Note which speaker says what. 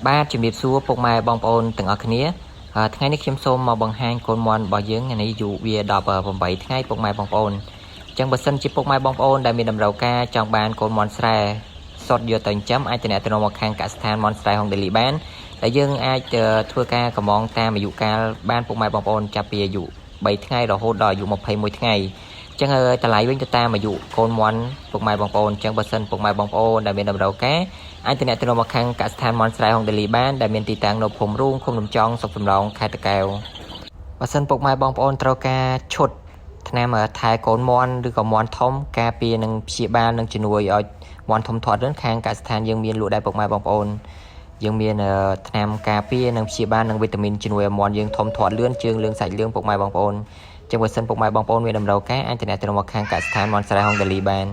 Speaker 1: បាទជំរាបសួរពុកម៉ែបងប្អូនទាំងអស់គ្នាថ្ងៃនេះខ្ញុំសូមមកបង្ហាញកូនមន់របស់យើងថ្ងៃនេះអាយុវា18ថ្ងៃពុកម៉ែបងប្អូនអញ្ចឹងបើសិនជាពុកម៉ែបងប្អូនដែលមានតម្រូវការចង់បានកូនមន់ស្រែសុទ្ធយកទៅចិញ្ចឹមអាចទំនាក់ទំនងមកខាងកសិដ្ឋានមន់ស្រែហុងដេលីបានដែលយើងអាចធ្វើការកម្មងតាមអាយុកាលបានពុកម៉ែបងប្អូនចាប់ពីអាយុ3ថ្ងៃរហូតដល់អាយុ21ថ្ងៃចឹងតម្លៃវិញទៅតាមអាយុកូនមន់ពុកម៉ែបងប្អូនចឹងបើសិនពុកម៉ែបងប្អូនដែលមានតម្រូវការអាចទំនាក់ទំនងមកខាងកសិដ្ឋានមន់ស្រែហុងដេលីបានដែលមានទីតាំងនៅភូមិរូងឃុំលំចង់ស្រុកសំរោងខេត្តតាកែវបើសិនពុកម៉ែបងប្អូនត្រូវការឈុតថ្នាំថែកូនមន់ឬក៏មន់ធំការពារនិងព្យាបាលនិងជំនួយឲ្យមន់ធំធាត់នឹងខាងកសិដ្ឋានយើងមានលក់ដែរពុកម៉ែបងប្អូនយើងមានថ្នាំការពារនិងព្យាបាលនិងវីតាមីនជំនួយឲ្យមន់យើងធំធាត់លឿនជើងលឿងសាច់លឿងពុកម៉ែបងប្អូនចឹងបើសិនពុកម៉ែបងប្អូនមានតម្រូវការអាចទំនាក់ទំនងមកខាងកសិដ្ឋានមន់ស្រែហុងដេលីបាន